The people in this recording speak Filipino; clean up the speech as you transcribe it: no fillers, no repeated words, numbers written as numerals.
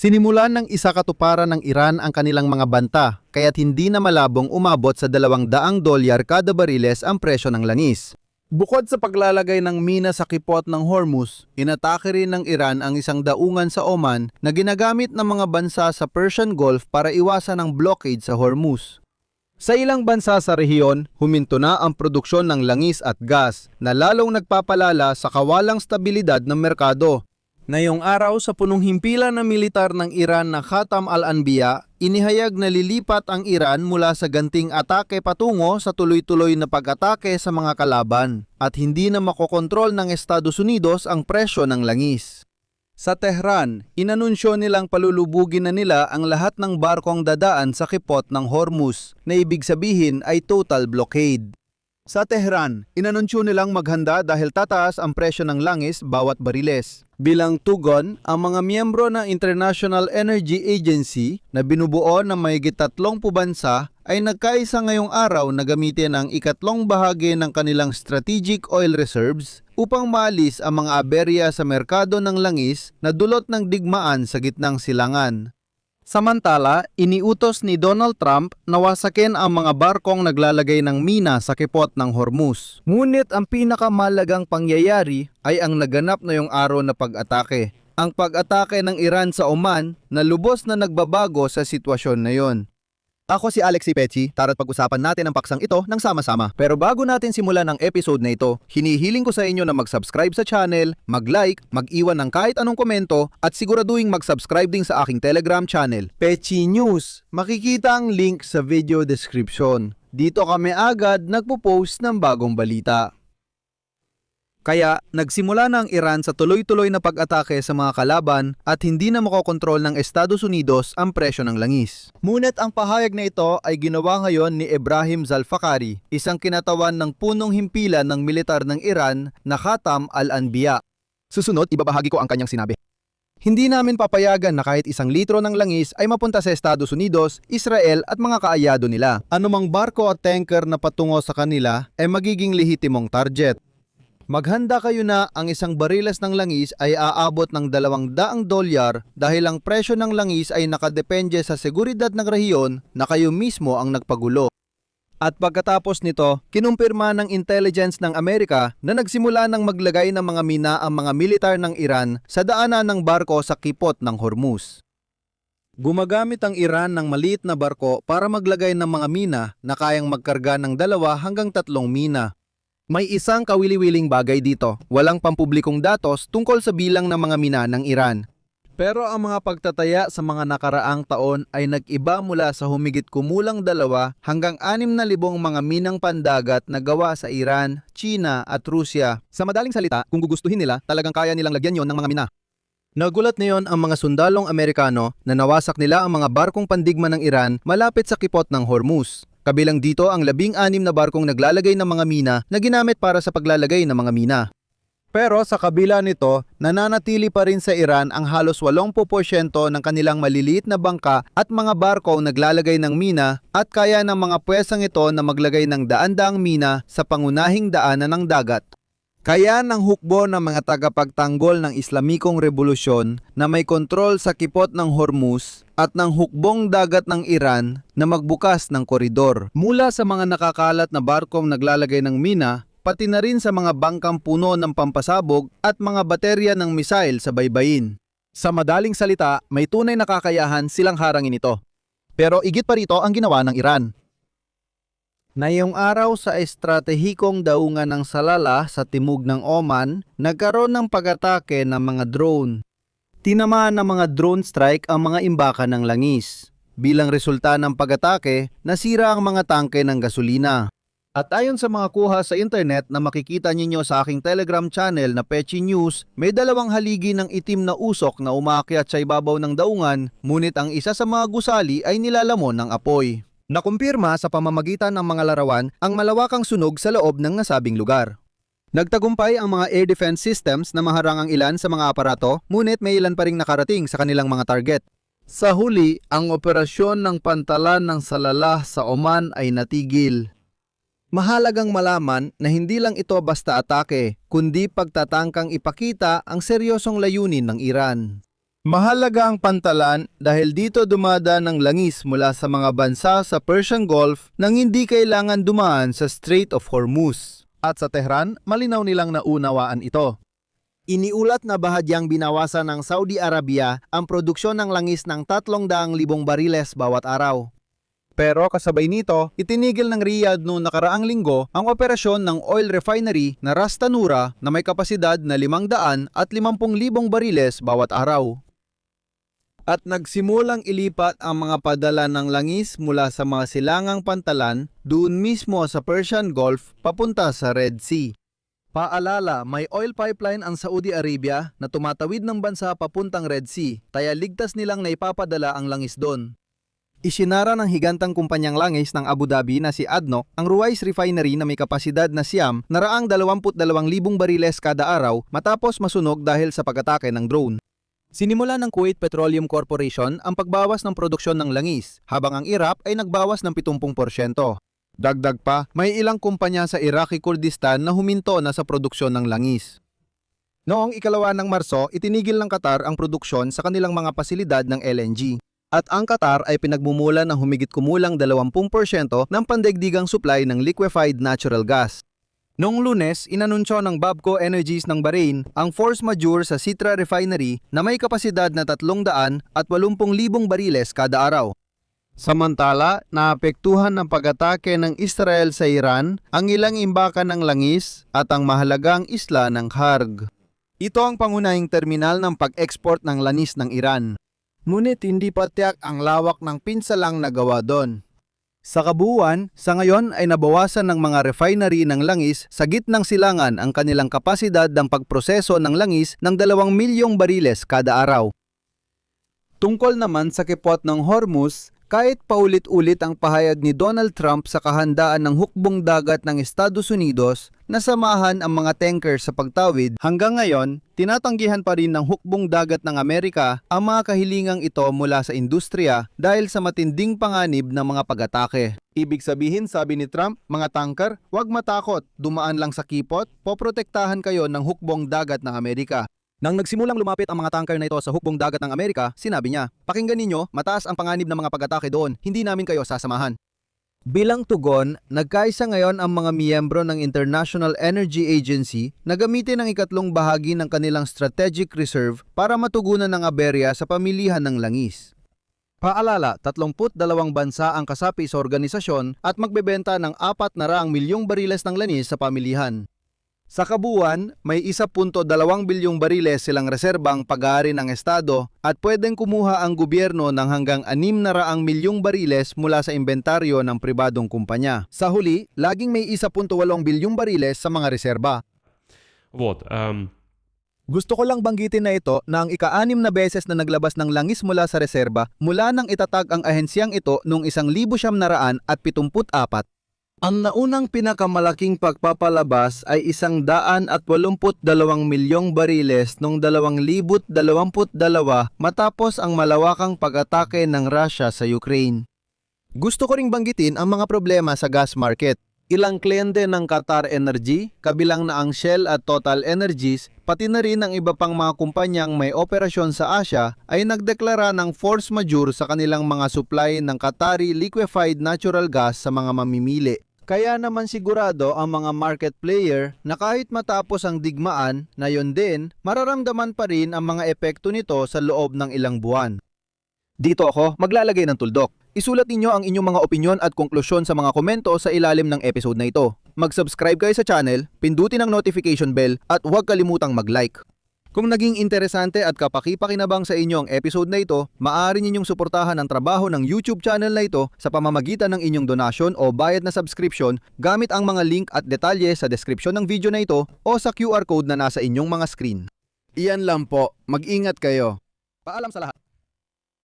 Sinimulan ng isa katuparan ng Iran ang kanilang mga banta, kaya't hindi na malabong umabot sa $200 kada bariles ang presyo ng langis. Bukod sa paglalagay ng mina sa kipot ng Hormuz, inatake rin ng Iran ang isang daungan sa Oman na ginagamit ng mga bansa sa Persian Gulf para iwasan ang blockade sa Hormuz. Sa ilang bansa sa rehiyon, huminto na ang produksyon ng langis at gas na lalong nagpapalala sa kawalang stabilidad ng merkado. Ngayong araw sa punong himpilan ng militar ng Iran na Khatam al-Anbiya, inihayag na lilipat ang Iran mula sa ganting atake patungo sa tuloy-tuloy na pag-atake sa mga kalaban at hindi na makokontrol ng Estados Unidos ang presyo ng langis. Sa Tehran, inanunsyo nilang palulubugin na nila ang lahat ng barkong dadaan sa kipot ng Hormuz na ibig sabihin ay total blockade. Sa Tehran, inanunsyo nilang maghanda dahil tataas ang presyo ng langis bawat bariles. Bilang tugon, ang mga miyembro ng International Energy Agency na binubuo ng mahigit 30 bansa ay nagkaisa ngayong araw na gamitin ang ikatlong bahagi ng kanilang strategic oil reserves upang maalis ang mga aberya sa merkado ng langis na dulot ng digmaan sa gitnang silangan. Samantala, iniutos ni Donald Trump na wasakin ang mga barkong naglalagay ng mina sa kipot ng Hormuz. Ngunit ang pinakamalagang pangyayari ay ang naganap ngayong araw na pag-atake. Ang pag-atake ng Iran sa Oman na lubos na nagbabago sa sitwasyon na yon. Ako si Alex Pechi, tara't pag-usapan natin ang paksang ito ng sama-sama. Pero bago natin simulan ang episode na ito, hinihiling ko sa inyo na mag-subscribe sa channel, mag-like, mag-iwan ng kahit anong komento, at siguraduhin mag-subscribe din sa aking Telegram channel, Pechi News. Makikita ang link sa video description. Dito kami agad nagpo-post ng bagong balita. Kaya, nagsimula na ang Iran sa tuloy-tuloy na pag-atake sa mga kalaban at hindi na makokontrol ng Estados Unidos ang presyo ng langis. Ngunit ang pahayag na ito ay ginawa ngayon ni Ebrahim Zalfakhari, isang kinatawan ng punong himpilan ng militar ng Iran na Khatam al-Anbiya. Susunod, ibabahagi ko ang kanyang sinabi. Hindi namin papayagan na kahit 1 litro ng langis ay mapunta sa Estados Unidos, Israel at mga kaalyado nila. Anumang barko at tanker na patungo sa kanila ay magiging lehitimong target. Maghanda kayo na ang 1 bariles ng langis ay aabot ng $200 dahil ang presyo ng langis ay nakadepende sa seguridad ng rehiyon na kayo mismo ang nagpagulo. At pagkatapos nito, kinumpirma ng intelligence ng Amerika na nagsimula ng maglagay ng mga mina ang mga militar ng Iran sa daanan ng barko sa kipot ng Hormuz. Gumagamit ang Iran ng maliit na barko para maglagay ng mga mina na kayang magkarga ng 2 hanggang 3 mina. May isang kawili-wiling bagay dito, walang pampublikong datos tungkol sa bilang ng mga mina ng Iran. Pero ang mga pagtataya sa mga nakaraang taon ay nag-iba mula sa humigit kumulang 2 hanggang 6,000 mga minang pandagat na gawa sa Iran, China at Rusya. Sa madaling salita, kung gugustuhin nila, talagang kaya nilang lagyan yon ng mga mina. Nagulat ngayon ang mga sundalong Amerikano na nawasak nila ang mga barkong pandigma ng Iran malapit sa kipot ng Hormuz. Kabilang dito ang 16 na barkong naglalagay ng mga mina na ginamit para sa paglalagay ng mga mina. Pero sa kabila nito, nananatili pa rin sa Iran ang halos 80% ng kanilang maliliit na bangka at mga barko naglalagay ng mina at kaya ng mga pwesang ito na maglagay ng daan-daang mina sa pangunahing daanan ng dagat. Kaya ng hukbo ng mga tagapagtanggol ng Islamikong Revolusyon na may kontrol sa kipot ng Hormuz at ng hukbong dagat ng Iran na magbukas ng koridor. Mula sa mga nakakalat na barkong naglalagay ng mina, pati na rin sa mga bangkang puno ng pampasabog at mga baterya ng misail sa baybayin. Sa madaling salita, may tunay na kakayahan silang harangin ito. Pero igit pa rito ang ginawa ng Iran. Ngayong araw sa estratehikong daungan ng Salalah sa timog ng Oman, nagkaroon ng pag-atake ng mga drone. Tinamaan ng mga drone strike ang mga imbakan ng langis. Bilang resulta ng pag-atake, nasira ang mga tangke ng gasolina. At ayon sa mga kuha sa internet na makikita ninyo sa aking Telegram channel na Pechi News, may 2 haligi ng itim na usok na umaakyat sa ibabaw ng daungan, ngunit ang isa sa mga gusali ay nilalamon ng apoy. Nakumpirma sa pamamagitan ng mga larawan ang malawakang sunog sa loob ng nasabing lugar. Nagtagumpay ang mga air defense systems na maharang ang ilan sa mga aparato, ngunit may ilan pa ring nakarating sa kanilang mga target. Sa huli, ang operasyon ng pantalan ng Salalah sa Oman ay natigil. Mahalagang malaman na hindi lang ito basta atake, kundi pagtatangkang ipakita ang seryosong layunin ng Iran. Mahalaga ang pantalan dahil dito dumadaan ang langis mula sa mga bansa sa Persian Gulf nang hindi kailangan dumaan sa Strait of Hormuz. At sa Tehran, malinaw nilang naunawaan ito. Iniulat na bahagyang binawasan ng Saudi Arabia ang produksyon ng langis ng 300,000 bariles bawat araw. Pero kasabay nito, itinigil ng Riyadh noong nakaraang linggo ang operasyon ng oil refinery na Ras Tanura na may kapasidad na 550,000 bariles bawat araw. At nagsimulang ilipat ang mga padala ng langis mula sa mga silangang pantalan doon mismo sa Persian Gulf papunta sa Red Sea. Paalala, may oil pipeline ang Saudi Arabia na tumatawid ng bansa papuntang Red Sea, kaya ligtas nilang naipapadala ang langis doon. Isinara ng higantang kumpanyang langis ng Abu Dhabi na si ADNOC ang Ruwais Refinery na may kapasidad na siyam na 22,000 bariles kada araw matapos masunog dahil sa pag-atake ng drone. Sinimula ng Kuwait Petroleum Corporation ang pagbawas ng produksyon ng langis, habang ang Iraq ay nagbawas ng 70%. Dagdag pa, may ilang kumpanya sa Iraqi Kurdistan na huminto na sa produksyon ng langis. Noong 2 ng Marso, itinigil ng Qatar ang produksyon sa kanilang mga pasilidad ng LNG. At ang Qatar ay pinagmumula ng humigit kumulang 20% ng pandaigdigang supply ng liquefied natural gas. Noong Lunes, inanunsyo ng Babco Energies ng Bahrain ang force majeure sa Sitra Refinery na may kapasidad na 380,000 bariles kada araw. Samantala, naapektuhan ng pag-atake ng Israel sa Iran ang ilang imbakan ng langis at ang mahalagang isla ng Kharg. Ito ang pangunahing terminal ng pag-export ng langis ng Iran. Ngunit hindi pa tiyak ang lawak ng pinsalang nagawa doon. Sa kabuuan, sa ngayon ay nabawasan ng mga refinery ng langis sa gitnang silangan ang kanilang kapasidad ng pagproseso ng langis ng 2 milyong bariles kada araw. Tungkol naman sa kipot ng Hormuz, kahit paulit-ulit ang pahayag ni Donald Trump sa kahandaan ng hukbong dagat ng Estados Unidos na samahan ang mga tanker sa pagtawid, hanggang ngayon, tinatanggihan pa rin ng hukbong dagat ng Amerika ang mga kahilingang ito mula sa industriya dahil sa matinding panganib ng mga pag-atake. Ibig sabihin, sabi ni Trump, mga tanker, huwag matakot, dumaan lang sa kipot, poprotektahan kayo ng hukbong dagat ng Amerika. Nang nagsimulang lumapit ang mga tanker na ito sa hukbong dagat ng Amerika, sinabi niya, pakinggan ninyo, mataas ang panganib ng mga pag-atake doon, hindi namin kayo sasamahan. Bilang tugon, nagkaisa ngayon ang mga miyembro ng International Energy Agency na gamitin ang ikatlong bahagi ng kanilang strategic reserve para matugunan ang aberya sa pamilihan ng langis. Paalala, 32 bansa ang kasapi sa organisasyon at magbebenta ng 400 milyong bariles ng langis sa pamilihan. Sa kabuuan, may 1.2 bilyong bariles silang reserbang pag-aari ng Estado at pwedeng kumuha ang gobyerno ng hanggang 600 milyong bariles mula sa inventaryo ng pribadong kumpanya. Sa huli, laging may 1.8 bilyong bariles sa mga reserba. Gusto ko lang banggitin na ito na ang ika-6 na beses na naglabas ng langis mula sa reserba mula nang itatag ang ahensyang ito noong 1974. Ang naunang pinakamalaking pagpapalabas ay 182 milyong bariles noong 2022 matapos ang malawakang pag-atake ng Russia sa Ukraine. Gusto ko ring banggitin ang mga problema sa gas market. Ilang kliyente ng Qatar Energy, kabilang na ang Shell at Total Energies, pati na rin ang iba pang mga kumpanyang may operasyon sa Asia ay nagdeklara ng force majeure sa kanilang mga supply ng Qatari liquefied natural gas sa mga mamimili. Kaya naman sigurado ang mga market player na kahit matapos ang digmaan na yon din, mararamdaman pa rin ang mga epekto nito sa loob ng ilang buwan. Dito ako maglalagay ng tuldok. Isulat ninyo ang inyong mga opinyon at konklusyon sa mga komento sa ilalim ng episode na ito. Mag-subscribe kayo sa channel, pindutin ang notification bell at huwag kalimutang mag-like. Kung naging interesante at kapaki-pakinabang sa inyo ang episode na ito, maaari ninyong suportahan ang trabaho ng YouTube channel na ito sa pamamagitan ng inyong donasyon o bayad na subscription gamit ang mga link at detalye sa description ng video na ito o sa QR code na nasa inyong mga screen. Iyan lang po, mag-ingat kayo. Paalam sa lahat.